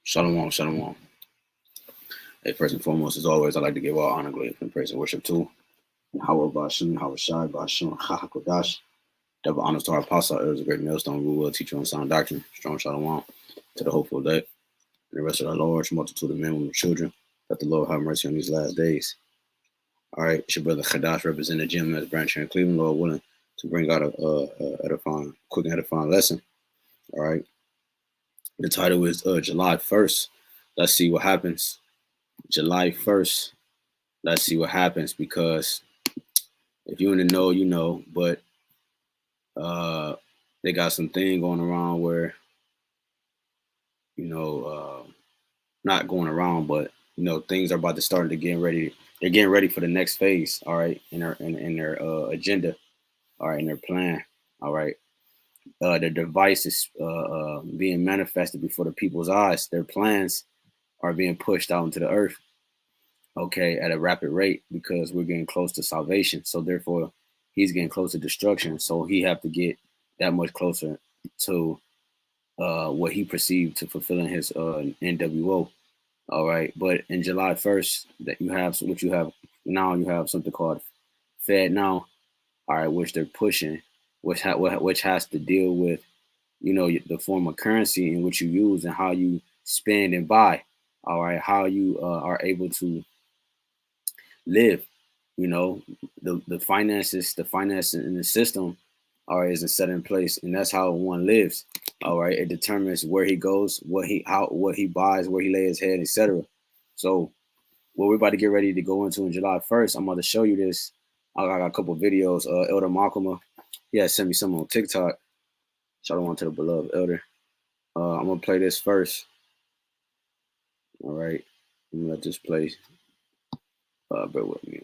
Shalom, shalom. Hey, first and foremost, as always, I'd like to give all honor, glory, and praise and worship to YAHAWASHI, YAHAWASHI, BAHASHAM, HAQADASH. Double honors to our apostle, elders, a great millstone, rule well, teacher on sound doctrine, strong shalom, to the hopeful day, and the rest of the large multitude of men, women, and children, that the Lord have mercy on these last days. All right, it's your brother HAQADASH, representing the GMS branch here in Cleveland, Lord willing, to bring out a edifying, quick and edifying lesson. All right, the title is July 1st. Let's see what happens. July 1st. Let's see what happens, because if you in the know, you know, but they got some thing going around where, not going around, but things are about to start to get ready. They're getting ready for the next phase. All right, in their agenda. All right, in their plan. All right, the device is being manifested before the people's eyes. Their plans are being pushed out into the earth. Okay, at a rapid rate, because we're getting close to salvation. So therefore, he's getting close to destruction. So he have to get that much closer to what he perceived to fulfilling his NWO. All right, but in July 1st, that you have what you have now. You have something called Fed now. All right, which they're pushing, which has to deal with, the form of currency in which you use and how you spend and buy. All right, how you are able to live. The finances in the system isn't set in place, and that's how one lives. All right, it determines where he goes, what he buys, where he lays his head, etc. So what we're about to get ready to go into in July 1st, I'm about to show you this. I got a couple of videos. Elder Malcolm, he had sent me some on TikTok. Shout out to the beloved elder. I'm gonna play this first. All right, I'm gonna let this play. Bear with me.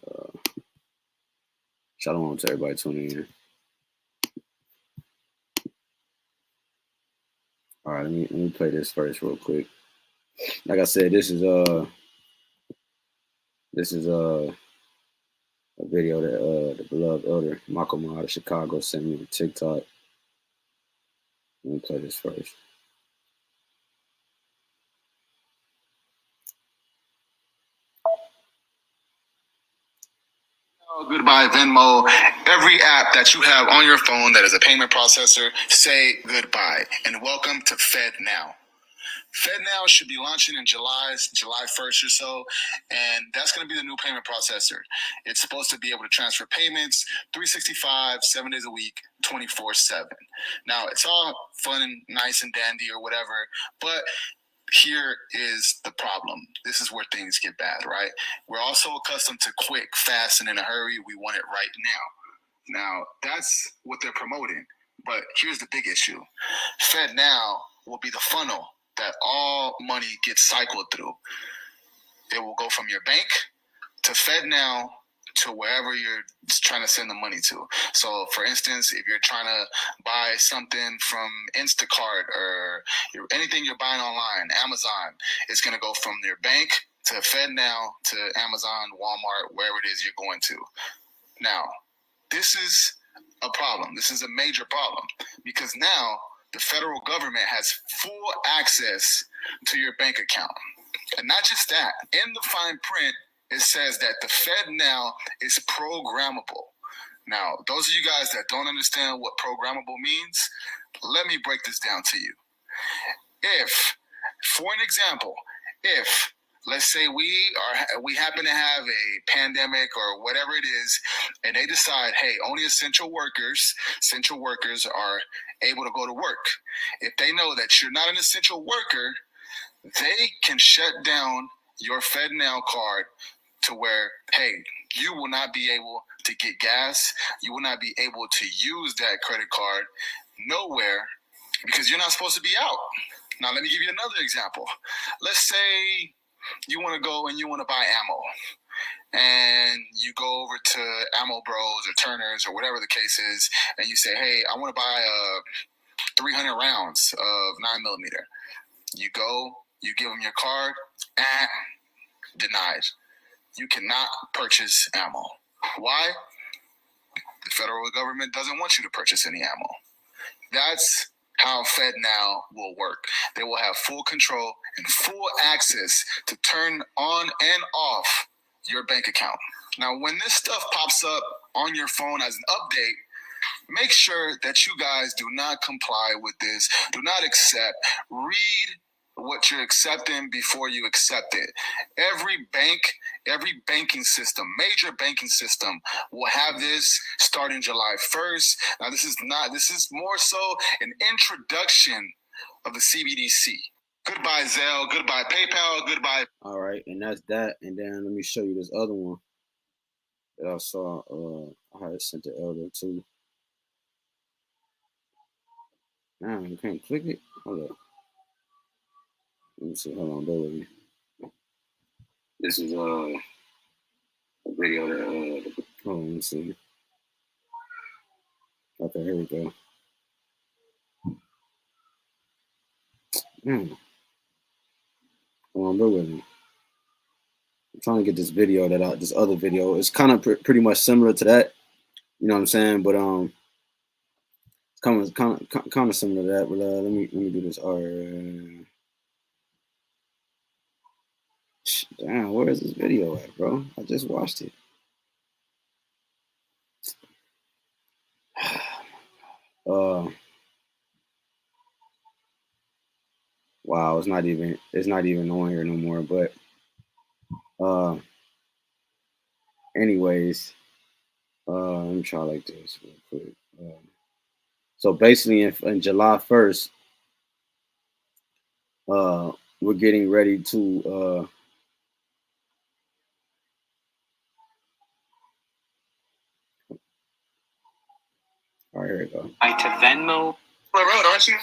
Shalom to everybody tuning in. All right, let me play this first real quick. Like I said, this is a video that the beloved elder Michael out of Chicago sent me on TikTok. Let me play this first. Goodbye Venmo, every app that you have on your phone that is a payment processor, say goodbye and welcome to FedNow. FedNow should be launching in July 1st or so, and that's going to be the new payment processor. It's supposed to be able to transfer payments 365, 7 days a week, 24/7. Now, it's all fun and nice and dandy or whatever, but here is the problem. This is where things get bad, right? We're also accustomed to quick, fast, and in a hurry. We want it right now. Now, that's what they're promoting. But here's the big issue. FedNow will be the funnel that all money gets cycled through. It will go from your bank to FedNow to wherever you're trying to send the money to. So, for instance, if you're trying to buy something from Instacart or anything you're buying online, Amazon, it's going to go from your bank to FedNow to Amazon, Walmart, wherever it is you're going to. Now, this is a problem. This is a major problem, because now the federal government has full access to your bank account. And not just that, in the fine print, it says that the FedNow is programmable. Now, those of you guys that don't understand what programmable means, let me break this down to you. If, for an example, if let's say we happen to have a pandemic or whatever it is, and they decide, hey, only essential workers are able to go to work. If they know that you're not an essential worker, they can shut down your FedNow card to where, hey, you will not be able to get gas. You will not be able to use that credit card nowhere, because you're not supposed to be out. Now, let me give you another example. Let's say you want to go and you want to buy ammo, and you go over to Ammo Bros or Turner's or whatever the case is, and you say, hey, I want to buy 300 rounds of 9mm. You go, you give them your card, denied. You cannot purchase ammo. Why? The federal government doesn't want you to purchase any ammo. That's how FedNow will work. They will have full control and full access to turn on and off your bank account. Now, when this stuff pops up on your phone as an update, make sure that you guys do not comply with this. Do not accept. Read what you're accepting before you accept it. Every bank, every banking system, major banking system will have this starting July 1st. Now, this is more so an introduction of the CBDC. Goodbye, Zelle. Goodbye, PayPal. Goodbye. All right, and that's that. And then let me show you this other one that I saw. I had sent to Elder too. Man, you can't click it. Hold up. Let me see. Hold on, bear with me. This is a video that hold on, let me see. Okay, here we go. Hold on, bear with me. I'm trying to get this video this other video. It's kind of pretty much similar to that. You know what I'm saying? But it's kind of similar to that. But let me do this. All right. Damn, where is this video at, bro? I just watched it. Wow, it's not even on here no more. But anyways, let me try like this real quick. So basically, in July 1st, we're getting ready to. All right, here we go. To Venmo. On the road, aren't you?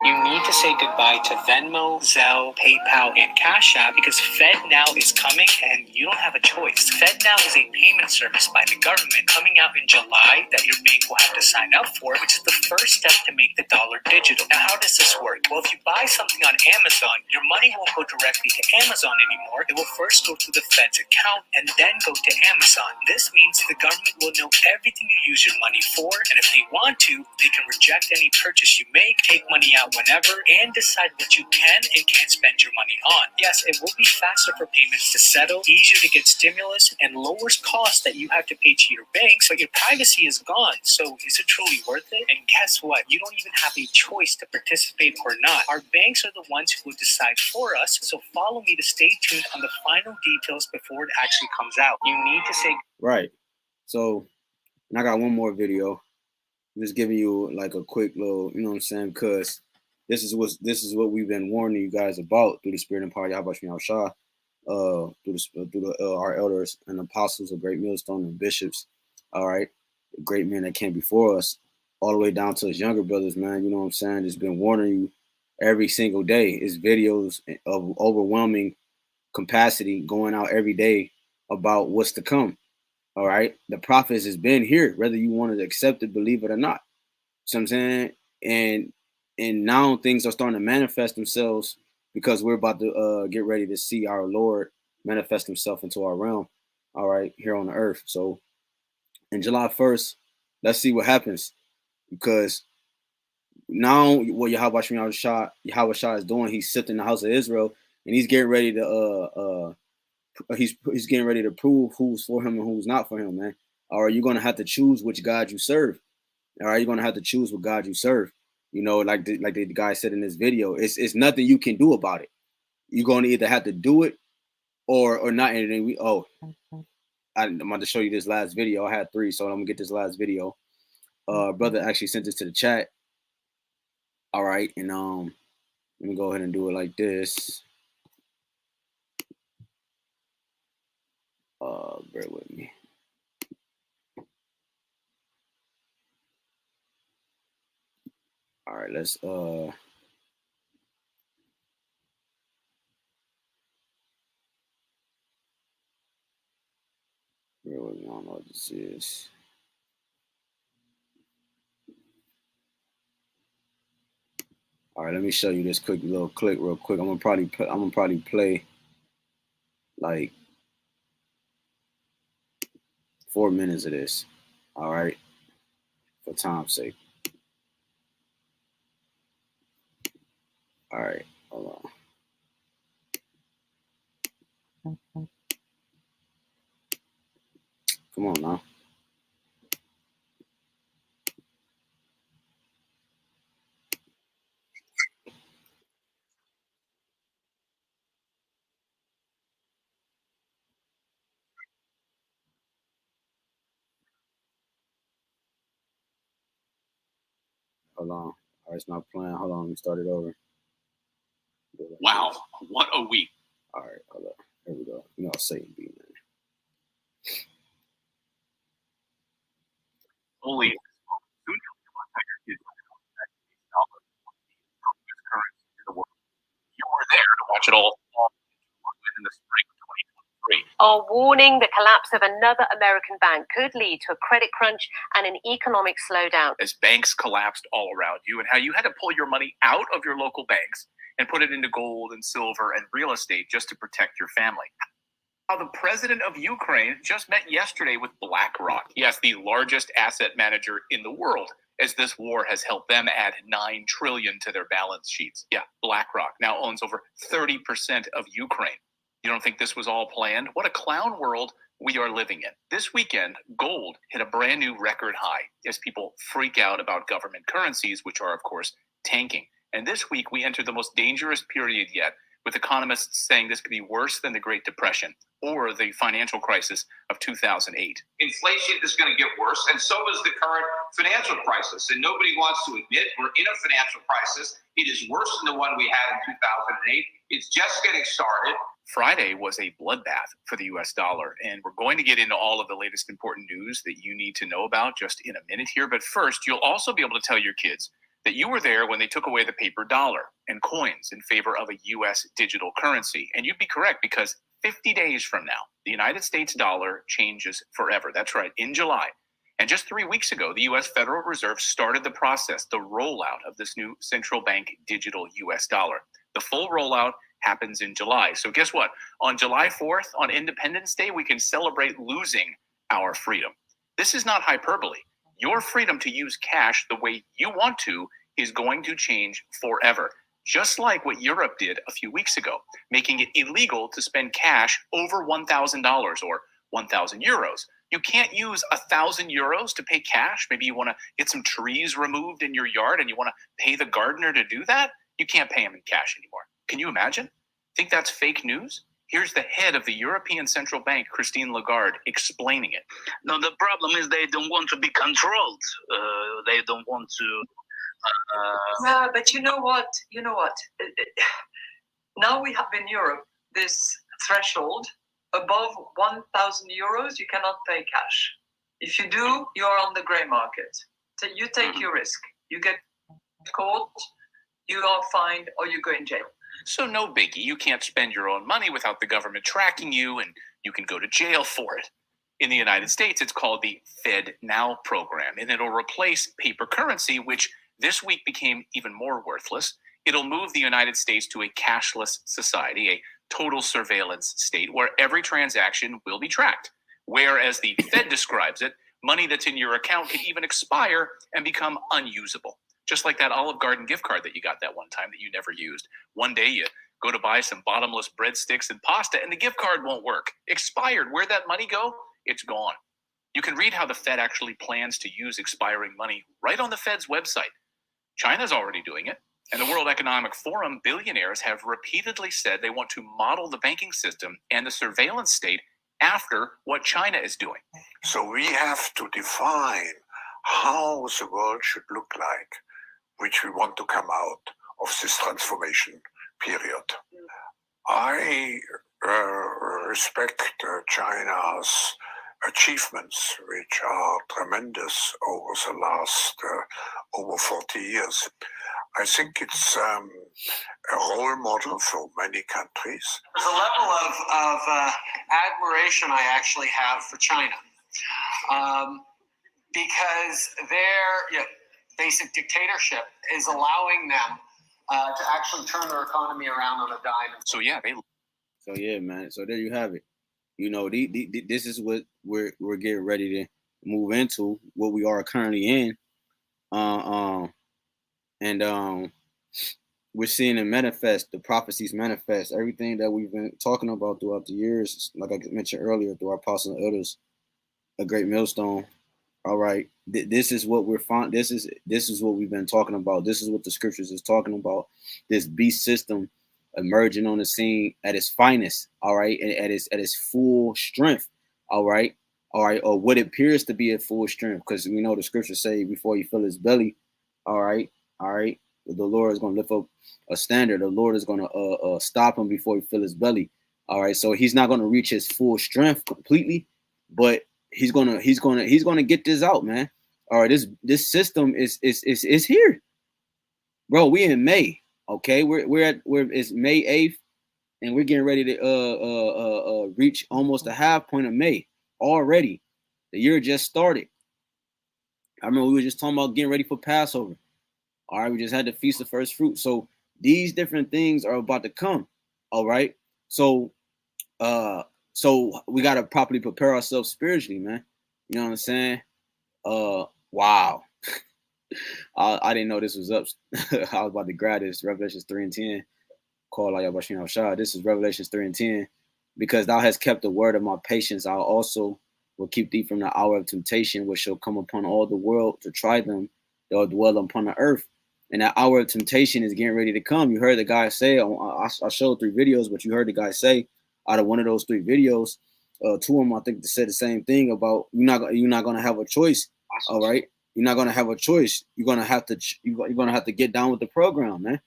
You need to say goodbye to Venmo, Zelle, PayPal, and Cash App because FedNow is coming and you don't have a choice. FedNow is a payment service by the government coming out in July that your bank will have to sign up for, which is the first step to make the dollar digital. Now, how does this work? Well, if you buy something on Amazon, your money won't go directly to Amazon anymore. It will first go to the Fed's account and then go to Amazon. This means the government will know everything you use your money for, and if they want to, they can reject any purchase you make, take money out whenever, and decide what you can and can't spend your money on. Yes, it will be faster for payments to settle, easier to get stimulus, and lowers costs that you have to pay to your banks, but your privacy is gone. So is it truly worth it? And guess what? You don't even have a choice to participate or not. Our banks are the ones who will decide for us, so follow me to stay tuned on the final details before it actually comes out. You need to say... Right. So, and I got one more video. I'm just giving you like a quick little, you know what I'm saying? Because this is what we've been warning you guys about through the Spirit and Power YAHAWASHI, through our elders and apostles of Great Millstone and bishops. All right, great men that came before us, all the way down to his younger brothers, man. You know what I'm saying? Just been warning you every single day. It's videos of overwhelming capacity going out every day about what's to come. All right, the prophets has been here, whether you want to accept it, believe it or not. So I'm saying, and now things are starting to manifest themselves because we're about to get ready to see our Lord manifest himself into our realm. All right, here on the earth. So in July 1st, let's see what happens, because now what YAHAWASHI is doing, he's sifting the house of Israel, and he's getting ready to he's getting ready to prove who's for him and who's not for him, man. Or you're gonna have to choose which God you serve. All right, you're gonna have to choose what God you serve. You know, like the guy said in this video, it's nothing you can do about it. You're gonna either have to do it or not. And then I'm about to show you this last video. I had 3, so I'm gonna get this last video. Brother actually sent this to the chat. All right, and let me go ahead and do it like this. Bear with me. All right, let's bear with me. I don't know what this is. All right, let me show you this quick little clip real quick. I'm gonna probably play like 4 minutes of this. All right, for time's sake. All right, hold on. Come on now. Hold on. All right, it's not playing. Hold on, let me start it over. Wow, what a week. All right, hold on. Here we go. You know, Satan be, man. Holy. You were there to watch it all in the spring of 2023. Are warning the collapse of another American bank could lead to a credit crunch and an economic slowdown. As banks collapsed all around you, and how you had to pull your money out of your local banks and put it into gold and silver and real estate just to protect your family. How the president of Ukraine just met yesterday with BlackRock, yes, the largest asset manager in the world, as this war has helped them add $9 trillion to their balance sheets. Yeah, BlackRock now owns over 30% of Ukraine. You don't think this was all planned? What a clown world we are living in. This weekend, gold hit a brand new record high as people freak out about government currencies, which are, of course, tanking. And this week, we entered the most dangerous period yet, with economists saying this could be worse than the Great Depression or the financial crisis of 2008. Inflation is going to get worse, and so is the current financial crisis. And nobody wants to admit we're in a financial crisis. It is worse than the one we had in 2008. It's just getting started. Friday was a bloodbath for the US dollar, and we're going to get into all of the latest important news that you need to know about just in a minute here. But first, you'll also be able to tell your kids that you were there when they took away the paper dollar and coins in favor of a US digital currency. And you'd be correct, because 50 days from now, the United States dollar changes forever. That's right, in July. And just 3 weeks ago, the US Federal Reserve started the process, the rollout of this new central bank digital US dollar. The full rollout happens in July. So guess what? On July 4th, on Independence Day, we can celebrate losing our freedom. This is not hyperbole. Your freedom to use cash the way you want to is going to change forever. Just like what Europe did a few weeks ago, making it illegal to spend cash over $1,000 or 1,000 euros. You can't use 1,000 euros to pay cash. Maybe you want to get some trees removed in your yard and you want to pay the gardener to do that. You can't pay him in cash anymore. Can you imagine? Think that's fake news? Here's the head of the European Central Bank, Christine Lagarde, explaining it. No, the problem is they don't want to be controlled. They don't want to. Yeah, but you know what? Now we have in Europe this threshold above 1,000 euros. You cannot pay cash. If you do, you are on the gray market. So you take your risk. You get caught, you are fined, or you go in jail. So no biggie. You can't spend your own money without the government tracking you, and you can go to jail for it. In the United States, it's called the Fed Now program, and it'll replace paper currency, which this week became even more worthless. It'll move the United States to a cashless society, a total surveillance state where every transaction will be tracked. Whereas the Fed describes it, money that's in your account could even expire and become unusable. Just like that Olive Garden gift card that you got that one time that you never used. One day you go to buy some bottomless breadsticks and pasta and the gift card won't work. Expired. Where'd that money go? It's gone. You can read how the Fed actually plans to use expiring money right on the Fed's website. China's already doing it. And the World Economic Forum billionaires have repeatedly said they want to model the banking system and the surveillance state after what China is doing. So we have to define how the world should look like, which we want to come out of this transformation period. I respect China's achievements, which are tremendous over the last over 40 years. I think it's a role model for many countries. There's a level of admiration I actually have for China, because their basic dictatorship is allowing them to actually turn their economy around on a dime. So yeah, man. So there you have it. You know, this is what we're getting ready to move into, what we are currently in. we're seeing it manifest, the prophecies manifest, everything that we've been talking about throughout the years, like I mentioned earlier, through our apostles and elders, a great millstone. All right, this is what we're fond. This is what we've been talking about. This is what the scriptures is talking about. This beast system emerging on the scene at its finest. All right, and at its full strength. All right, or what appears to be at full strength, because we know the scriptures say before you fill his belly. All right. The Lord is going to lift up a standard. The Lord is going to stop him before he fill his belly. All right, so he's not going to reach his full strength completely, but he's gonna get this out, man. All right, this system is here, bro. We in May, okay? We're it's May 8th, and we're getting ready to reach almost the half point of May already. The year just started. I remember we were just talking about getting ready for Passover. All right, we just had the Feast of First Fruit. So these different things are about to come. All right, so so we got to properly prepare ourselves spiritually, man. You know what I'm saying? Wow. I didn't know this was up. I was about to grab this. Revelations 3:10. Call YAHWASHI. This is Revelations 3:10. Because thou hast kept the word of my patience, I also will keep thee from the hour of temptation, which shall come upon all the world to try them that will dwell upon the earth. And that hour of temptation is getting ready to come. You heard the guy say, I showed 3 videos, but you heard the guy say out of one of those 3 videos, 2 of them, I think, they said the same thing about you're not gonna have a choice. All right, you're not gonna have a choice. You're gonna have to get down with the program, man.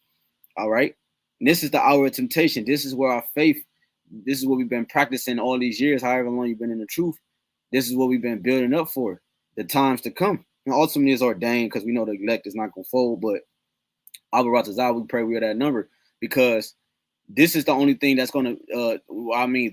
All right, and this is the hour of temptation. This is where our faith. This is what we've been practicing all these years, however long you've been in the truth. This is what we've been building up for the times to come. And ultimately, it's ordained because we know the elect is not gonna fold, but RAWCHAA, we pray we are that number, because this is the only thing that's going to,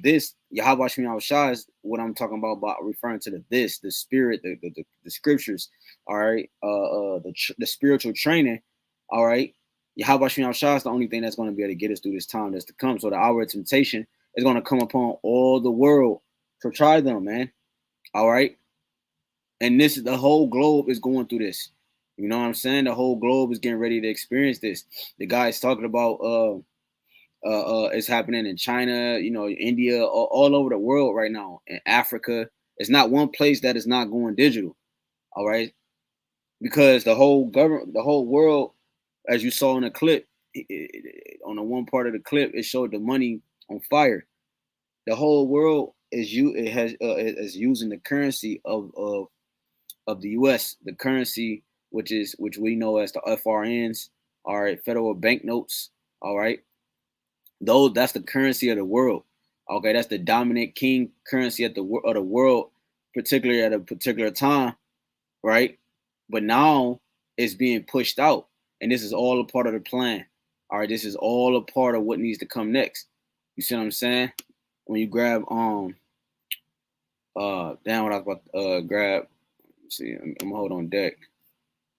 this, YAHWASHI is what I'm talking about referring to the spirit, the scriptures, all right, the spiritual training, all right. YAHWASHI is the only thing that's going to be able to get us through this time that's to come. So the hour of temptation is going to come upon all the world to try them, man, all right. And this is the whole globe is going through this. You know what I'm saying? The whole globe is getting ready to experience this. The guy's talking about it's happening in China, you know, India, all over the world right now. In Africa, it's not one place that is not going digital. All right, because the whole world, as you saw in the clip, on the one part of the clip, it showed the money on fire. The whole world is using the currency of the U.S., the currency which we know as the FRNs, all right, federal banknotes, all right. Those, that's the currency of the world. Okay, that's the dominant king currency of the world, particularly at a particular time, right? But now it's being pushed out, and this is all a part of the plan. All right, this is all a part of what needs to come next. You see what I'm saying? When you grab down what I was about to grab. Let's see, I'm gonna hold on deck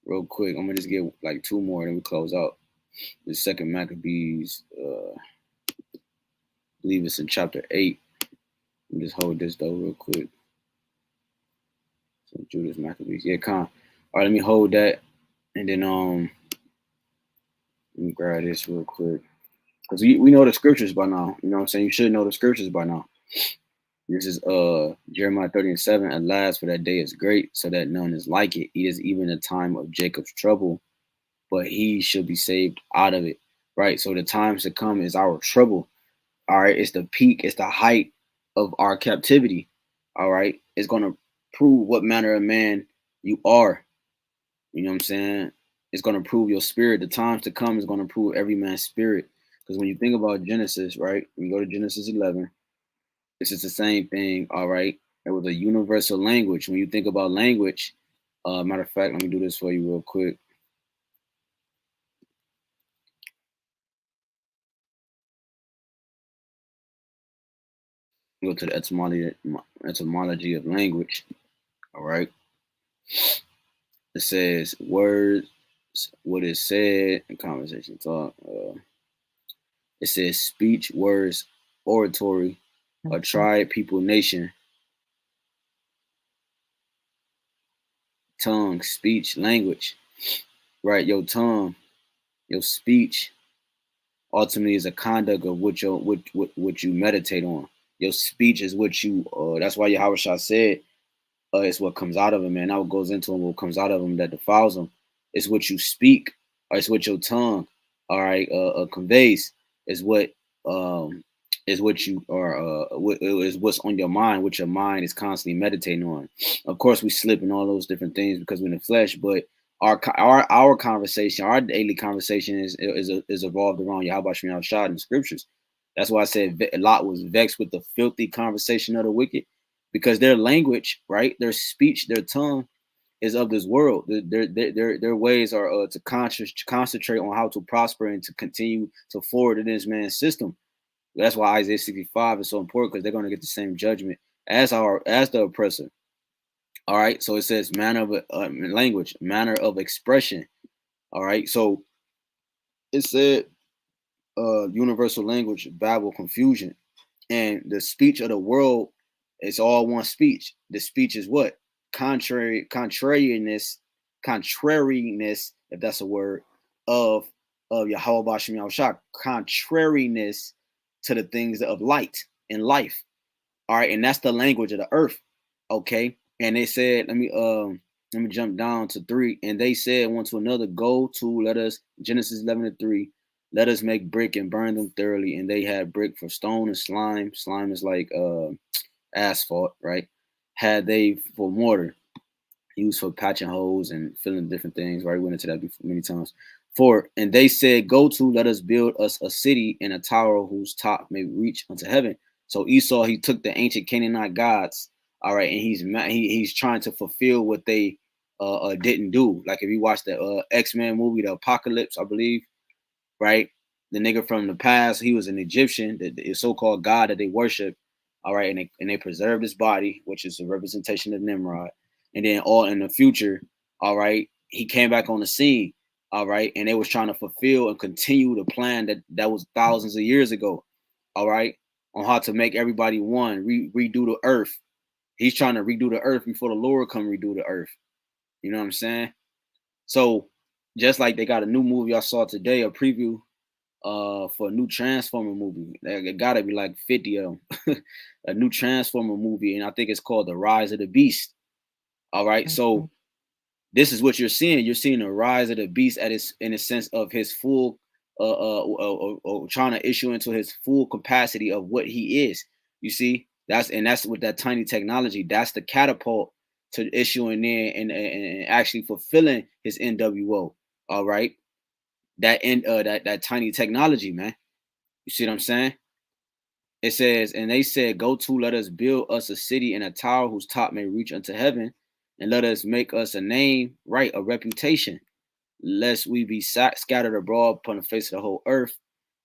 real quick. I'm gonna just get like 2 more, and we close out. The second Maccabees, I believe it's in chapter 8. Let me just hold this though real quick. So Judas Maccabees, yeah, con. All right, let me hold that, and then let me grab this real quick, because we know the scriptures by now. You know what I'm saying? You should know the scriptures by now. This is Jeremiah 30:7. Alas, for that day is great, so that none is like it. It is even the time of Jacob's trouble, but he shall be saved out of it. Right. So the times to come is our trouble. All right. It's the peak. It's the height of our captivity. All right. It's gonna prove what manner of man you are. You know what I'm saying? It's gonna prove your spirit. The times to come is gonna prove every man's spirit. Because when you think about Genesis, right? When you go to Genesis 11. This is the same thing, all right? It was a universal language. When you think about language, matter of fact, let me do this for you real quick. Go to the etymology of language, all right? It says words, what is said in conversation talk. It says speech, words, oratory, a tribe, people, nation, tongue, speech, language, right? Your tongue, your speech, ultimately is a conduct of what you meditate on. Your speech is what you. That's why Yahawashi said, "It's what comes out of him." Man, now what goes into him, what comes out of him that defiles him. It's what you speak, or it's what your tongue, all right, conveys. Is what is what you are. Is what's on your mind. What your mind is constantly meditating on. Of course, we slip in all those different things because we're in the flesh, but our conversation, our daily conversation is evolved around Yahweh Shah in the scriptures. That's why I said Lot was vexed with the filthy conversation of the wicked, because their language, right, their speech, their tongue is of this world. Their ways are to concentrate on how to prosper and to continue to forward in this man's system. That's why Isaiah 65 is so important, because they're going to get the same judgment as the oppressor. All right, so it says manner of language, manner of expression. All right, so it said universal language, Babel, confusion, and the speech of the world is all one speech. The speech is what? Contrariness, if that's a word, of Yahweh Bashem Yahushua, contrariness to the things of light and life. All right, and that's the language of the earth. Okay. And they said, let me jump down to 3. And they said one to another, go to, let us, Genesis 11:3, let us make brick and burn them thoroughly. And they had brick for stone and slime. Slime is like asphalt, right? Had they for mortar, used for patching holes and filling different things, right? We went into that many times. 4, and they said, go to, let us build us a city and a tower whose top may reach unto heaven. So Esau, he took the ancient Canaanite gods, all right, and he's trying to fulfill what they didn't do. Like if you watch the X-Men movie, The Apocalypse, I believe, right? The nigga from the past, he was an Egyptian, the so-called god that they worship, all right, and they preserved his body, which is a representation of Nimrod. And then all in the future, all right, he came back on the scene, all right, and they was trying to fulfill and continue the plan that was thousands of years ago, all right, on how to make everybody one, redo the earth. He's trying to redo the earth before the Lord come redo the earth. You know what I'm saying? So just like they got a new movie I saw today, a preview for a new Transformer movie. It gotta be like 50 of them. A new Transformer movie, and I think it's called The Rise of the Beast. All right, so this is what you're seeing. You're seeing the rise of the beast at his, in a sense of his full, trying to issue into his full capacity of what he is. You see, that's with that tiny technology. That's the catapult to issuing in and actually fulfilling his NWO. All right, that tiny technology, man. You see what I'm saying? It says, and they said, go to, let us build us a city and a tower whose top may reach unto heaven, and let us make us a name, right, a reputation, lest we be scattered abroad upon the face of the whole earth.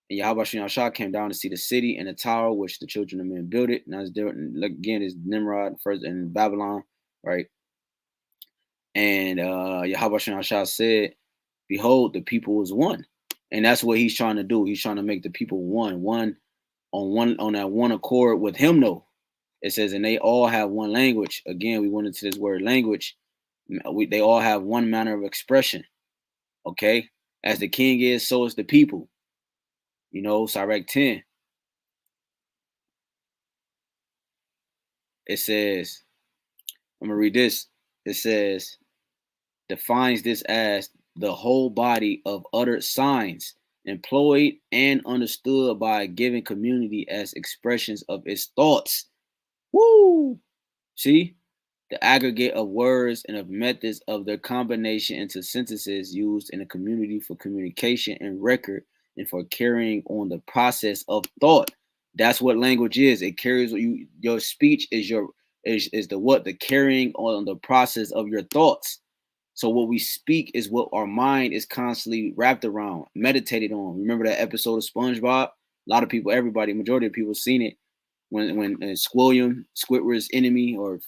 And Yahweh Shah came down to see the city and the tower which the children of men built it. Now, again, is Nimrod first in Babylon, right? And Yahweh Shah said, behold, the people is one. And that's what he's trying to do. He's trying to make the people one on that one accord with him, though. It says, and they all have one language. Again, we went into this word language. They all have one manner of expression. Okay? As the king is, so is the people. You know, Sirach 10. It says, I'm going to read this. It says, defines this as the whole body of uttered signs employed and understood by a given community as expressions of its thoughts. Woo! See? The aggregate of words and of methods of their combination into sentences used in a community for communication and record and for carrying on the process of thought. That's what language is. It carries your speech is the carrying on the process of your thoughts. So what we speak is what our mind is constantly wrapped around, meditated on. Remember that episode of SpongeBob? A lot of people, everybody, majority of people seen it when Squilliam, Squidward's enemy or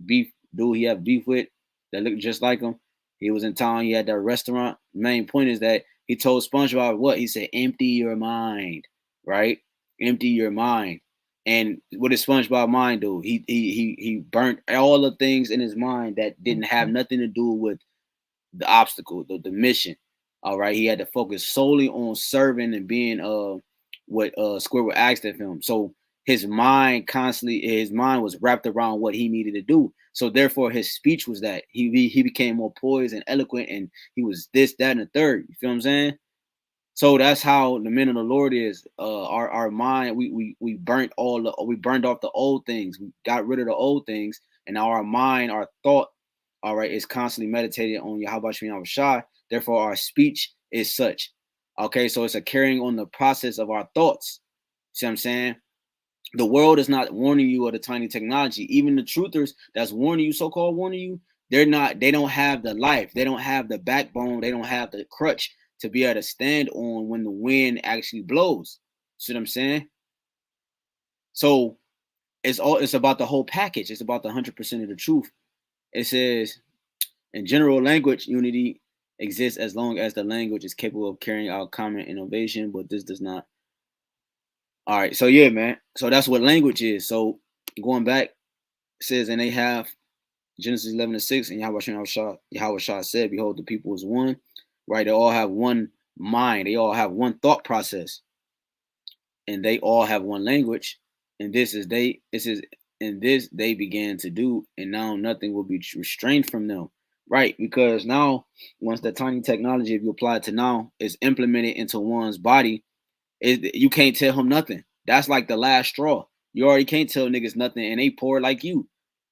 beef dude he have beef with that looked just like him. He was in town. He had that restaurant. Main point is that he told SpongeBob what? He said, empty your mind, right? Empty your mind. And what did SpongeBob mind do? He burnt all the things in his mind that didn't have nothing to do with the obstacle, the mission. All right, he had to focus solely on serving and being what Squidward asked of him. So his mind was wrapped around what he needed to do. So therefore, his speech was that he became more poised and eloquent, and he was this, that, and the third. You feel what I'm saying? So that's how the men of the Lord is. Our mind, we burned off the old things. We got rid of the old things, and now our mind, our thought, all right, is constantly meditated on YAHWASHI. Therefore, our speech is such. Okay, so it's a carrying on the process of our thoughts. See what I'm saying? The world is not warning you of the tiny technology. Even the truthers that's warning you, so-called warning you, they don't have the life. They don't have the backbone. They don't have the crutch to be able to stand on when the wind actually blows. See what I'm saying? So it's about the whole package. It's about the 100% of the truth. It says, in general language, unity exists as long as the language is capable of carrying out common innovation, but this does not. All right, so yeah, man. So that's what language is. So going back, it says, and they have Genesis 11:6, and Yahweh said, behold, the people is one, right? They all have one mind. They all have one thought process, and they all have one language. And this is they began to do, and now nothing will be restrained from them, right? Because now, once the tiny technology, if you apply it to now, is implemented into one's body, you can't tell him nothing. That's like the last straw. You already can't tell niggas nothing, and they poor like you.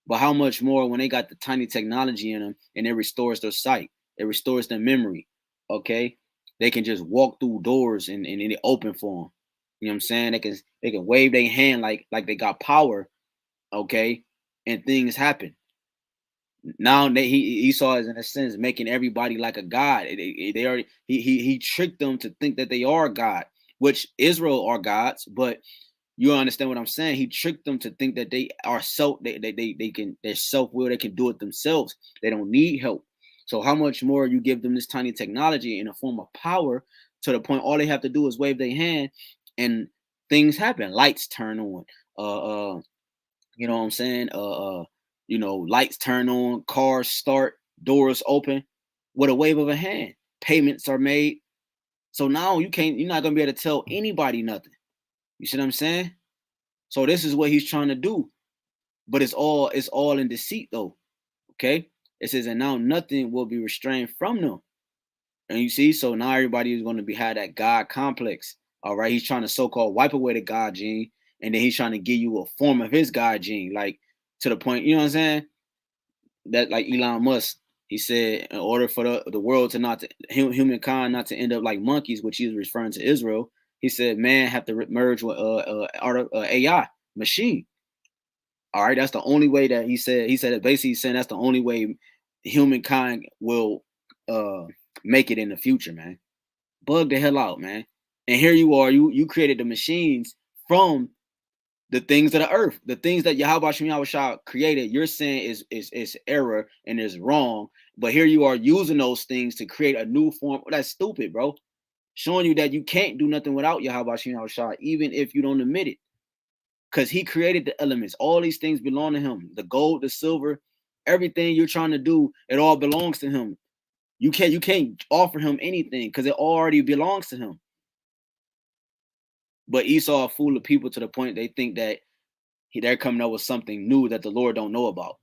But how much more when they got the tiny technology in them, and it restores their sight, it restores their memory. Okay, they can just walk through doors and it open for them. You know what I'm saying? They can wave their hand like they got power. Okay, and things happen. Now Esau is in a sense making everybody like a god. They already he tricked them to think that they are God, which Israel are gods, but you understand what I'm saying? He tricked them to think that they are they're self-will, they can do it themselves. They don't need help. So how much more you give them this tiny technology in a form of power to the point all they have to do is wave their hand and things happen. Lights turn on. You know what I'm saying? Lights turn on, cars start, doors open with a wave of a hand. Payments are made. So now you're not gonna be able to tell anybody nothing. You see what I'm saying? So this is what he's trying to do. But it's all in deceit though. Okay? It says, and now nothing will be restrained from them. And you see, so now everybody is going to have that God complex. All right. He's trying to so-called wipe away the God gene, and then he's trying to give you a form of his God gene, like to the point, you know what I'm saying? That like Elon Musk, he said, in order for the world to humankind not to end up like monkeys, which he's referring to Israel, he said man have to merge with AI machine. All right, that's the only way that he said that basically he's saying that's the only way humankind will make it in the future, man. Bug the hell out, man. And here you are, you created the machines from the things of the earth, the things that Yahweh created. You're saying is error and is wrong, but here you are using those things to create a new form. That's stupid, bro. Showing you that you can't do nothing without Yahweh, even if you don't admit it. Because he created the elements. All these things belong to him. The gold, the silver, everything you're trying to do, it all belongs to him. You can't offer him anything because it already belongs to him. But Esau a fool of people to the point they think that they're coming up with something new that the Lord don't know about.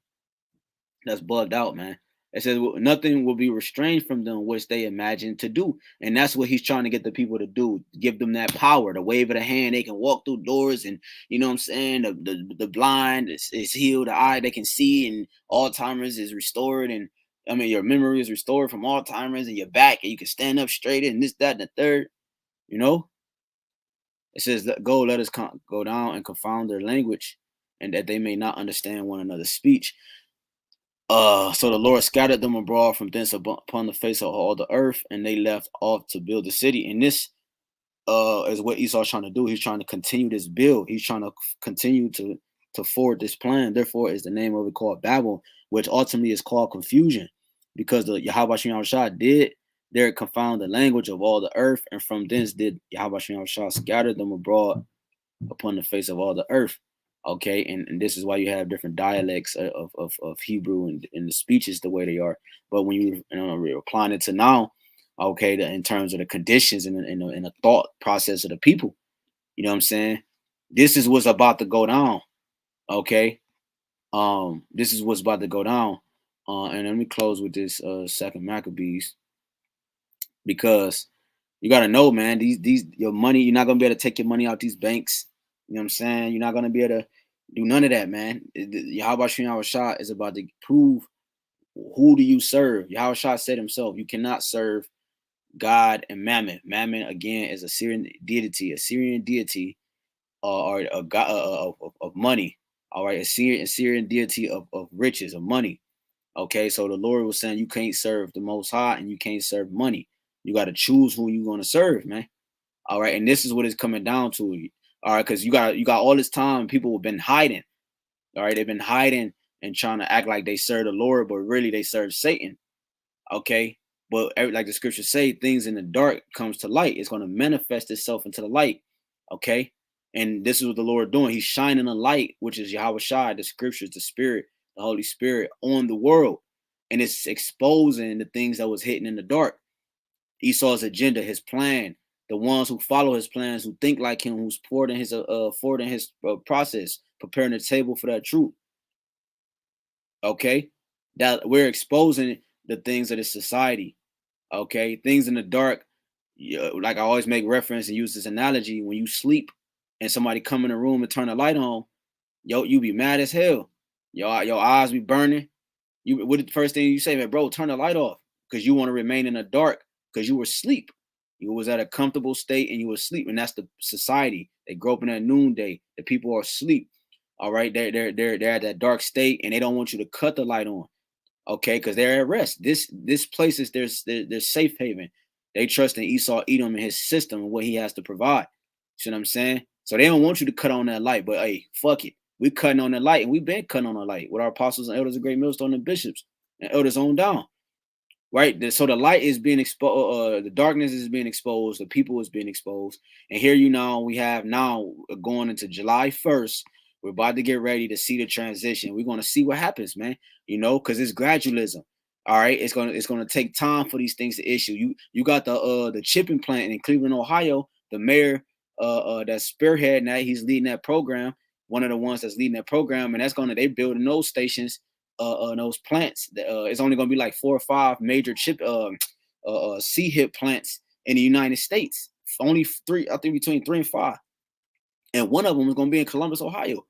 That's bugged out, man. It says nothing will be restrained from them which they imagine to do. And that's what he's trying to get the people to do. Give them that power, the wave of the hand. They can walk through doors and, you know what I'm saying? The blind is healed. The eye they can see, and Alzheimer's is restored. And I mean, your memory is restored from Alzheimer's, and your back, and you can stand up straight, and this, that, and the third, you know? It says, go, let us go down and confound their language, and that they may not understand one another's speech. So the Lord scattered them abroad from thence upon the face of all the earth, and they left off to build the city. And this is what Esau's trying to do. He's trying to continue this build. He's trying to continue to forward this plan. Therefore, is the name of it called Babel, which ultimately is called confusion, because the Yahweh did there confound the language of all the earth, and from thence did Yahweh scatter them abroad upon the face of all the earth. Okay, and this is why you have different dialects of Hebrew and the speeches the way they are. But when you're applying it to now, Okay, in terms of the conditions and the thought process of the people. You know what I'm saying? This is what's about to go down. Okay. This is what's about to go down. And let me close with this second Maccabees, because you gotta know, man, these your money, you're not gonna be able to take your money out these banks. You know what I'm saying? You're not gonna be able to do none of that, man. Yahawashi is about to prove who do you serve. Yahawashi said himself, you cannot serve God and Mammon. Mammon again is a Syrian deity, or a god of money. All right, a Syrian deity of riches, of money. Okay, so the Lord was saying you can't serve the Most High and you can't serve money. You got to choose who you're going to serve, man. All right, and this is what it's coming down to. All right, because you got all this time, people have been hiding. All right, they've been hiding and trying to act like they serve the Lord, but really they serve Satan. Okay, but like the scriptures say, things in the dark comes to light. It's going to manifest itself into the light. Okay, and this is what the Lord doing. He's shining a light, which is Yahawashi, the scriptures, the Spirit, the Holy Spirit, on the world, and it's exposing the things that was hidden in the dark. Esau's agenda, his plan, the ones who follow his plans, who think like him, who's forward in his process, preparing the table for that truth. Okay, that we're exposing the things of the society. Okay, things in the dark. Like I always make reference and use this analogy: when you sleep and somebody come in the room and turn the light on, you be mad as hell. Your eyes be burning. What the first thing you say, man, bro, turn the light off, because you want to remain in the dark because you were asleep. You was at a comfortable state and you were asleep, and that's the society. They grow up in that noonday. The people are asleep. All right, they're at that dark state, and they don't want you to cut the light on. Okay, because they're at rest. This place is their safe haven. They trust in Esau, Edom, and his system and what he has to provide. See what I'm saying? So they don't want you to cut on that light, but hey, fuck it. We cutting on the light, and we've been cutting on the light with our apostles and elders of great millstone and bishops and elders on down. Right? So the light is being exposed, the darkness is being exposed, the people is being exposed. And here we have now going into July 1st. We're about to get ready to see the transition. We're going to see what happens, man. You know, because it's gradualism. All right, it's gonna take time for these things to issue. You got the chipping plant in Cleveland, Ohio. The mayor that's spearheading that, he's leading that program. One of the ones that's leading that program, and they building those stations, those plants. It's only gonna be like 4 or 5 major C-HIP plants in the United States. Only 3, I think, between 3 and 5, and one of them is gonna be in Columbus, Ohio.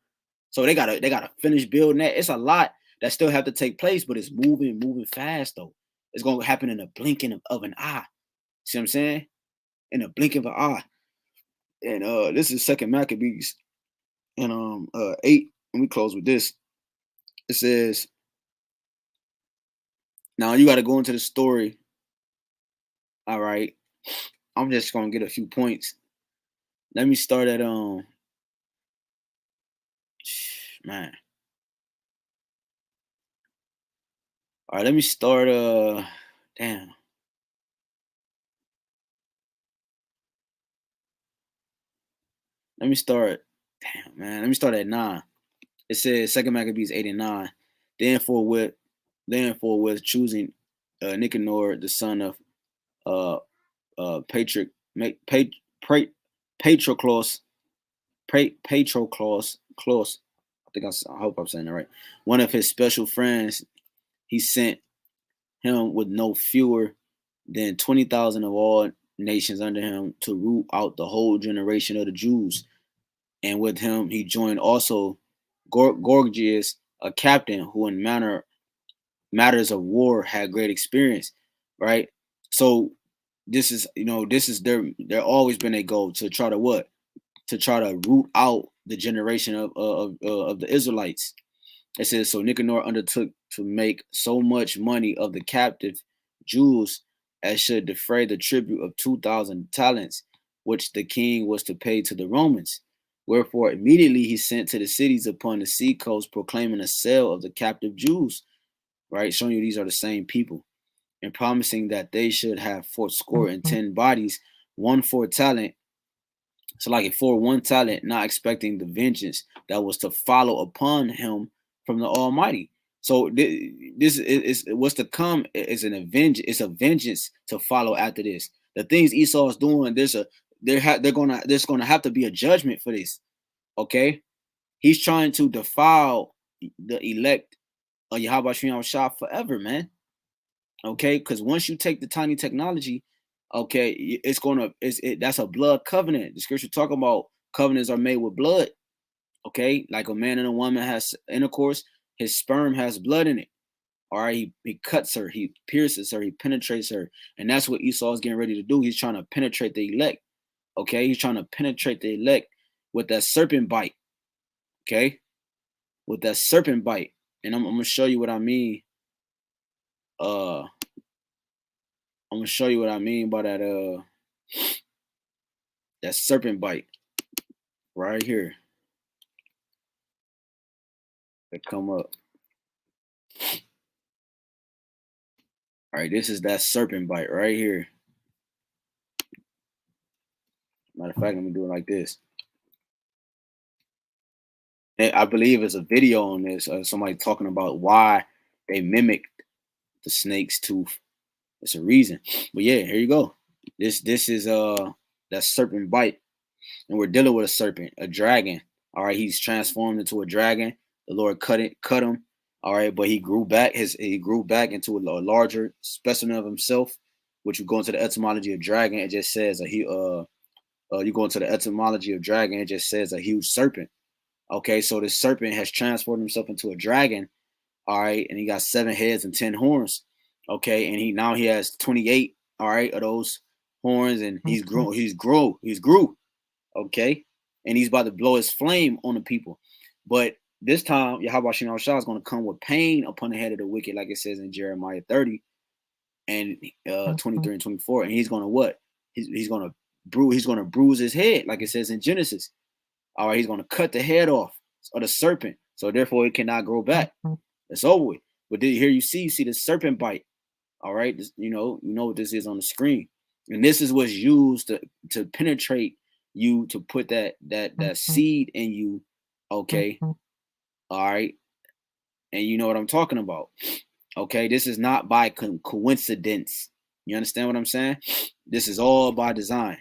So they gotta finish building that. It's a lot that still have to take place, but it's moving fast though. It's gonna happen in a blinking of an eye. See what I'm saying? In a blink of an eye. And this is Second Maccabees, and 8. Let me close with this. It says, now you got to go into the story. All right, I'm just gonna get a few points. Let me start at man. All right, let me start damn. Let me start at 9. It says Second Maccabees 8 and 9. Then forthwith choosing Nicanor, the son of Patroclus, I hope I'm saying that right. One of his special friends, he sent him with no fewer than 20,000 of all nations under him to root out the whole generation of the Jews. And with him, he joined also Gorgias, a captain who in matters of war had great experience, right? So this is their always been a goal to try to what? To try to root out the generation of the Israelites. It says, so Nicanor undertook to make so much money of the captive Jews as should defray the tribute of 2,000 talents, which the king was to pay to the Romans. Wherefore immediately he sent to the cities upon the sea coast, proclaiming a sale of the captive Jews, right? Showing you these are the same people, and promising that they should have 410 bodies, 1 for talent. So like for 1 talent, not expecting the vengeance that was to follow upon him from the Almighty. So this is what's to come is an avenge. It's a vengeance to follow after this. The things Esau is doing, there's gonna have to be a judgment for this. Okay, he's trying to defile the elect of Yahawashi forever, man. Okay, because once you take the tiny technology, okay, that's a blood covenant. The scripture talking about covenants are made with blood. Okay, like a man and a woman has intercourse, his sperm has blood in it. All right, he cuts her, he pierces her, he penetrates her, and that's what Esau is getting ready to do. He's trying to penetrate the elect. Okay, he's trying to penetrate the elect with that serpent bite. Okay, with that serpent bite, and I'm gonna show you what I mean. I'm gonna show you what I mean by that that serpent bite right here. That come up. All right, this is that serpent bite right here. Matter of fact, I'm gonna do it like this. And I believe it's a video on this. Somebody talking about why they mimicked the snake's tooth. It's a reason. But yeah, here you go. This is that serpent bite, and we're dealing with a serpent, a dragon. All right, he's transformed into a dragon. The Lord cut him. All right, but he grew back. He grew back into a larger specimen of himself, which you go into the etymology of dragon. It just says you go into the etymology of dragon. It just says a huge serpent. Okay, so this serpent has transformed himself into a dragon. All right, and he got 7 heads and 10 horns. Okay, and he has 28. All right, of those horns, and he's grew. Okay, and he's about to blow his flame on the people, but this time Yahawashi is going to come with pain upon the head of the wicked, like it says in Jeremiah 30 and 23 and 24, and he's going to what? He's going to bruise his head, like it says in Genesis. All right, he's going to cut the head off of the serpent, so therefore it cannot grow back. It's over with. But here you see the serpent bite. All right, you know what this is on the screen, and this is what's used to penetrate you, to put that seed in you. Okay, all right, and you know what I'm talking about. Okay, this is not by coincidence. You understand what I'm saying? This is all by design.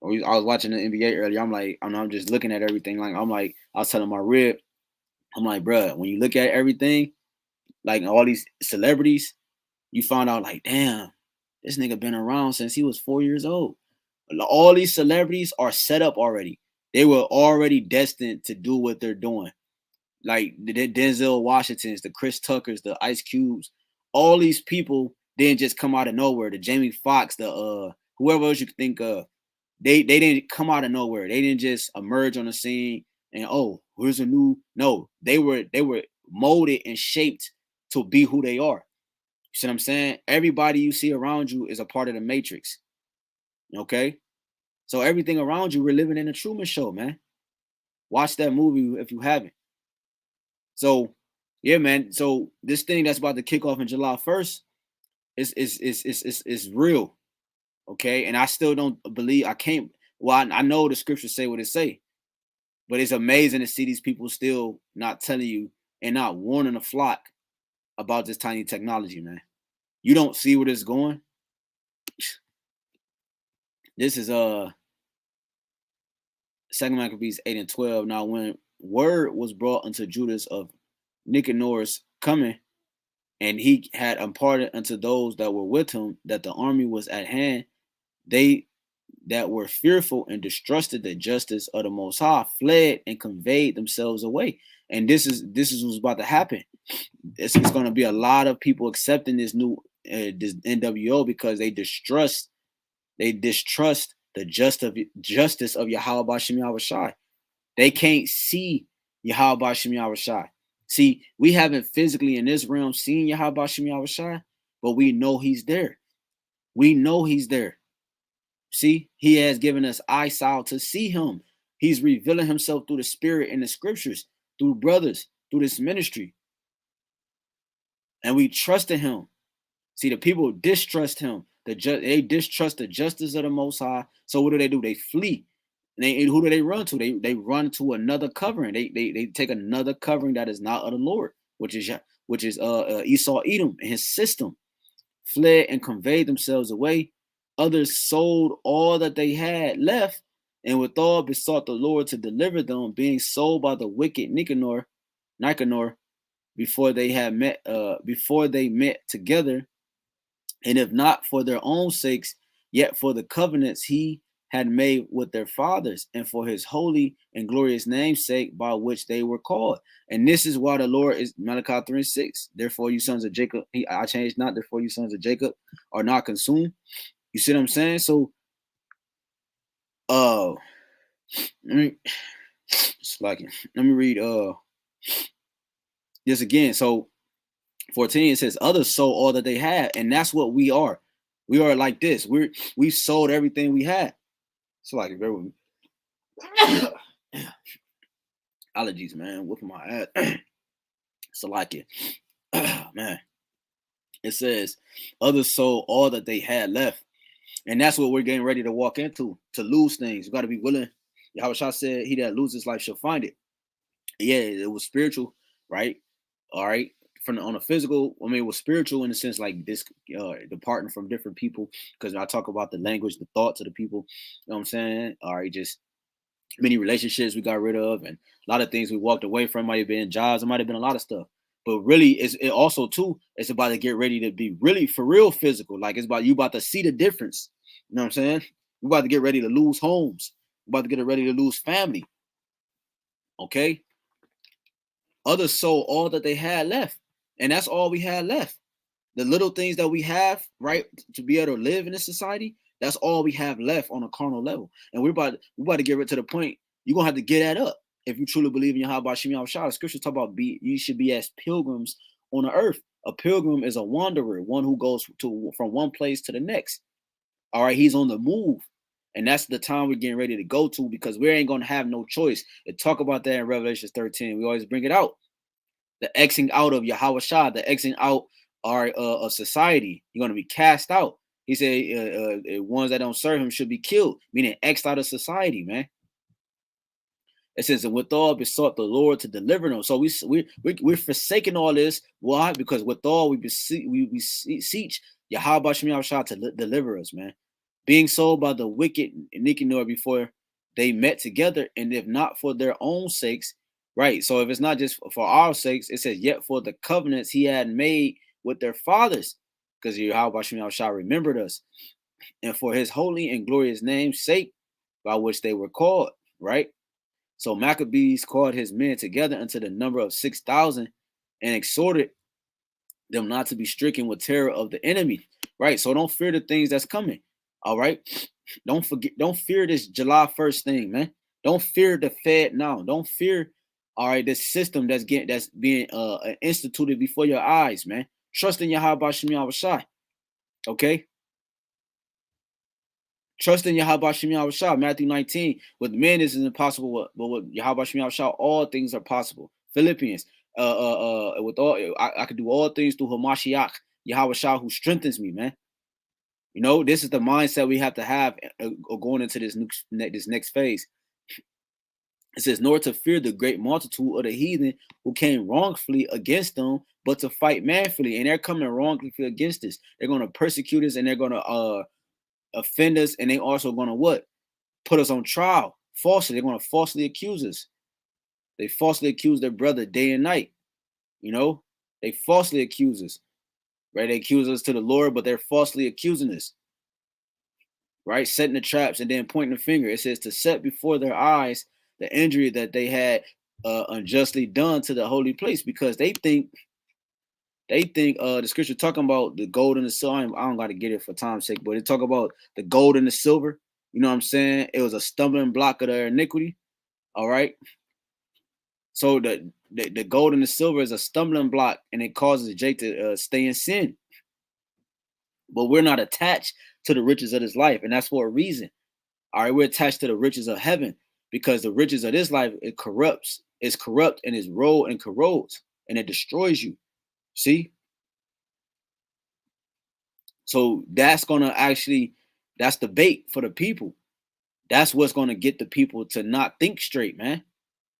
I was watching the NBA earlier. I'm just looking at everything. I was telling my rib, I'm like, bruh, when you look at everything, like all these celebrities, you find out like, damn, this nigga been around since he was 4 years old. All these celebrities are set up already. They were already destined to do what they're doing. Like the Denzel Washingtons, the Chris Tuckers, the Ice Cubes, all these people didn't just come out of nowhere. The Jamie Foxx, the whoever else you could think of, they didn't come out of nowhere. They didn't just emerge on the scene and here's a new. No, they were molded and shaped to be who they are. You see what I'm saying? Everybody you see around you is a part of the Matrix. Okay, so everything around you, we're living in a Truman Show, man. Watch that movie if you haven't. So, yeah, man. So this thing that's about to kick off in July 1st is real. Okay, and I still don't believe I know the scriptures say what it say, but it's amazing to see these people still not telling you and not warning the flock about this tiny technology, man. You don't see where it's going. This is 2 Maccabees 8 and 12. Now, when word was brought unto Judas of Nicanor's coming, and he had imparted unto those that were with him that the army was at hand, they that were fearful and distrusted the justice of the Most High fled and conveyed themselves away. And this is what's about to happen. It's going to be a lot of people accepting this new this NWO because they distrust the justice of Yahawashi. They can't see Yahawashi. See, we haven't physically in this realm seen Yahawashi, but we know he's there. We know he's there. See, he has given us eyesight to see him. He's revealing himself through the spirit in the scriptures, through brothers, through this ministry. And we trusted him. See, the people distrust him. They distrust the justice of the Most High. So what do? They flee. And who do they run to? They run to another covering. They take another covering that is not of the Lord. which is Esau Edom and his system, fled and conveyed themselves away. Others sold all that they had left, and withal besought the Lord to deliver them, being sold by the wicked Nicanor, before they met together, and if not for their own sakes, yet for the covenants he had made with their fathers, and for his holy and glorious name's sake, by which they were called. And this is why the Lord is Malachi 3:6. Therefore, you sons of Jacob, I changed not. Therefore, you sons of Jacob are not consumed. You see what I'm saying? So, let me read this again. So, 14 it says, others sold all that they had, and that's what we are. We are like this. We sold everything we had. So, like, bear with me. Allergies, man, whooping my ass. So, like it, man. It says, others sold all that they had left. And that's what we're getting ready to walk into, to lose things. You got to be willing. Yahawashi said, he that loses life shall find it. Yeah, it was spiritual, right? All right. On a physical, I mean, it was spiritual in the sense like this, departing from different people, because I talk about the language, the thoughts of the people. You know what I'm saying? All right, just many relationships we got rid of, and a lot of things we walked away from. Might have been jobs, it might have been a lot of stuff. But really, it also too, it's about to get ready to be really for real physical. Like it's about you about to see the difference. You know what I'm saying? We're about to get ready to lose homes. We're about to get ready to lose family. Okay. Others sold all that they had left, and that's all we had left. The little things that we have, right, to be able to live in this society, that's all we have left on a carnal level. And we're about to get right to the point. You're gonna have to get that up if you truly believe in YAHWASHI. The scriptures talk about you should be as pilgrims on the earth. A pilgrim is a wanderer, one who goes from one place to the next. All right, he's on the move. And that's the time we're getting ready to go to, because we ain't gonna have no choice. And talk about that in Revelation 13. We always bring it out. The Xing out of YAHWASHI, the Xing out of society. You're going to be cast out. He said ones that don't serve him should be killed, meaning X'd out of society, man. It says, and withal besought the Lord to deliver them. So we're forsaking all this. Why? Because withal we beseech YAHWASHI to deliver us, man. Being sold by the wicked Nicanor before they met together, and if not for their own sakes, right? So if it's not just for our sakes, it says, yet for the covenants he had made with their fathers, because YAHWASHI remembered us, and for his holy and glorious name's sake, by which they were called, right? So Maccabees called his men together unto the number of 6,000 and exhorted them not to be stricken with terror of the enemy, right? So don't fear the things that's coming, all right? Don't fear this July 1st thing, man. Don't fear the Fed now. Don't fear, all right, this system that's being instituted before your eyes, man. Trust in YAHWASHI, okay? Trust in YAHWASHI. Matthew 19. With men this is impossible, but with YAHWASHI, all things are possible. Philippians, with all I could do all things through Hamashiach, YAHWASHI, who strengthens me, man. You know, this is the mindset we have to have going into this next phase. It says, nor to fear the great multitude of the heathen who came wrongfully against them, but to fight manfully. And they're coming wrongfully against us. They're going to persecute us, and they're going to offend us, and they also going to what? Put us on trial falsely. They're going to falsely accuse us. They falsely accuse their brother day and night. You know, they falsely accuse us. Right? They accuse us to the Lord, but they're falsely accusing us. Right? Setting the traps and then pointing the finger. It says to set before their eyes the injury that they had unjustly done to the holy place, because they think the scripture talking about the gold and the silver. I don't got to get it for time's sake, but it talk about the gold and the silver. You know what I'm saying? It was a stumbling block of their iniquity. All right. So the gold and the silver is a stumbling block, and it causes Jake to stay in sin. But we're not attached to the riches of this life, and that's for a reason. All right, we're attached to the riches of heaven, because the riches of this life, it corrupts, it's corrupt, and it's rolled and corrodes, and it destroys you. See? So that's the bait for the people. That's what's gonna get the people to not think straight, man.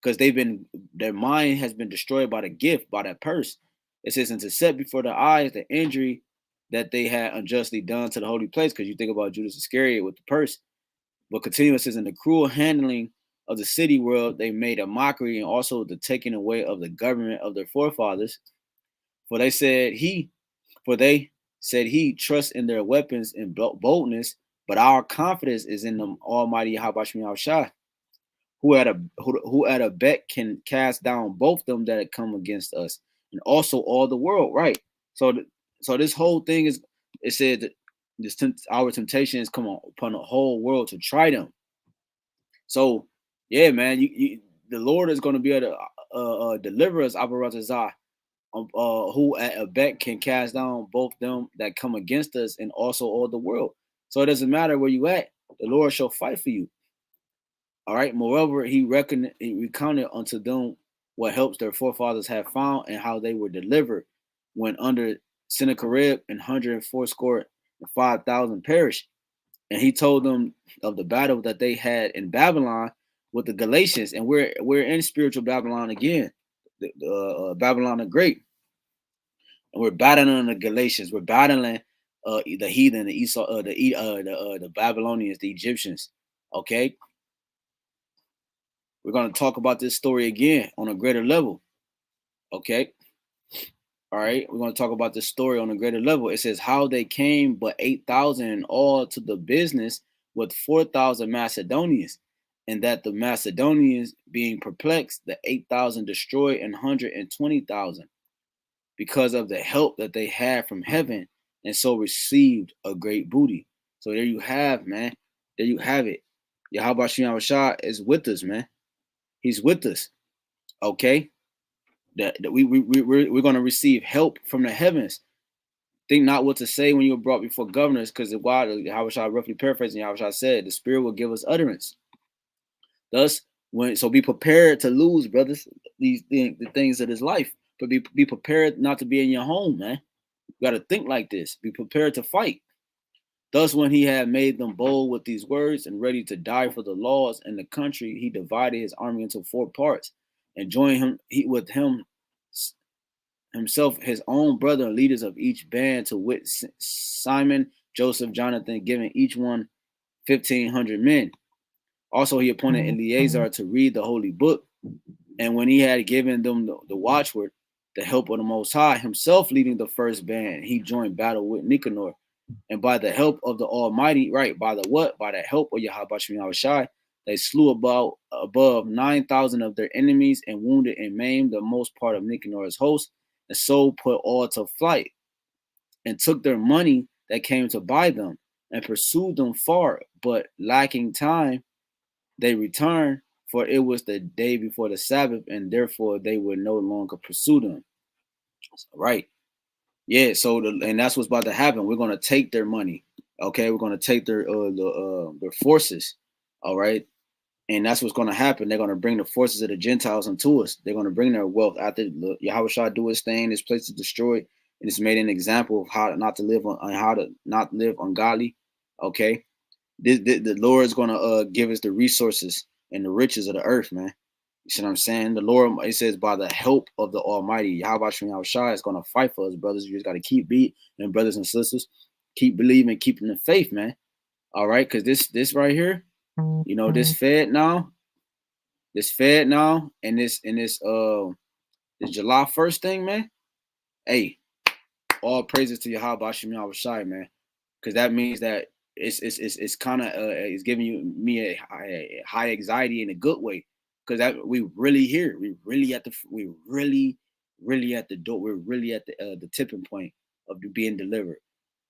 because their mind has been destroyed by the gift, by that purse. It says, and to set before their eyes the injury that they had unjustly done to the holy place. Because you think about Judas Iscariot with the purse. But continue, it says, in the cruel handling of the city world, they made a mockery, and also the taking away of the government of their forefathers. For they said he trust in their weapons and boldness, but our confidence is in the Almighty YAHAWASHI, who at a bet can cast down both them that come against us, and also all the world. Right. So this whole thing is, it said that our temptation is come upon the whole world to try them. So yeah, man, the Lord is going to be able to deliver us, RAWCHAA, who at a bet can cast down both them that come against us and also all the world. So it doesn't matter where you at, the Lord shall fight for you. All right. Moreover, he recounted unto them what helps their forefathers have found, and how they were delivered when under Sennacherib and 185,000 perished. And he told them of the battle that they had in Babylon with the Galatians, and we're in spiritual Babylon again, Babylon the Great, and we're battling the Galatians. We're battling the heathen, the Esau, the Babylonians, the Egyptians. Okay. We're going to talk about this story again on a greater level. Okay. All right. We're going to talk about this story on a greater level. It says how they came but 8,000 in all to the business with 4,000 Macedonians, and that the Macedonians being perplexed, the 8,000 destroyed and 120,000 because of the help that they had from heaven, and so received a great booty. So there you have, man. There you have it. YAHAWASHI is with us, man. He's with us, okay? That we're going to receive help from the heavens. Think not what to say when you were brought before governors, because YAHAWASHI, roughly paraphrasing, YAHAWASHI said, the Spirit will give us utterance. Thus, so be prepared to lose, brothers, the things of this life, but be prepared not to be in your home, man. You got to think like this. Be prepared to fight. Thus, when he had made them bold with these words and ready to die for the laws and the country, he divided his army into 4 parts, and joined with himself his own brother and leaders of each band, to wit Simon, Joseph, Jonathan, giving each one 1,500 men. Also, he appointed Eleazar to read the holy book, and when he had given them the watchword, the help of the Most High, himself leading the first band, he joined battle with Nicanor. And by the help of the Almighty, right, by the help of YAHAWASHI, they slew above 9,000 of their enemies, and wounded and maimed the most part of Nicanor's host, and so put all to flight, and took their money that came to buy them, and pursued them far, but lacking time, they returned, for it was the day before the Sabbath, and therefore they would no longer pursue them. Right. Yeah, so and that's what's about to happen. We're gonna take their money, okay? We're gonna take their forces, all right? And that's what's gonna happen. They're gonna bring the forces of the Gentiles unto us. They're gonna bring their wealth after YAHAWASHI do his thing. This place is destroyed, and it's made an example of how not to live ungodly. Okay, the Lord is gonna give us the resources and the riches of the earth, man. You see what I'm saying? The Lord, it says, by the help of the Almighty, YAHAWASHI is going to fight for us, brothers. You just got to keep beating, and brothers and sisters, keep believing, keeping the faith, man. All right, because this right here, you know, this fed now, and this July 1st thing, man. Hey, all praises to YAHAWASHI, man, because that means that it's kind of it's giving me a high anxiety in a good way. Because that we really here, we really at the door, we're really at the tipping point of being delivered.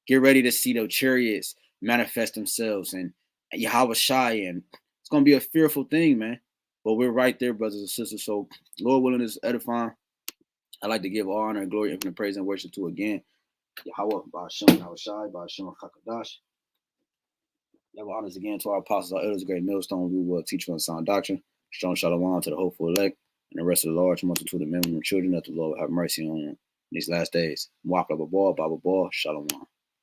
Get ready to see those chariots manifest themselves and YAHAWASHI, and it's gonna be a fearful thing, man. But we're right there, brothers and sisters. So, Lord willing, is edifying. I'd like to give all honor and glory, infinite praise and worship to again YAHAWAH, BAHASHAM, YAHAWASHI, BAHASHAM, HAQADASH. Give honors again to our apostles, our elders, great millstone, we will teach you on sound doctrine. Strong shalom to the hopeful elect and the rest of the large multitude of men and children that the Lord will have mercy on in these last days. Mwah, blah, blah, blah, blah, blah, blah, shalom.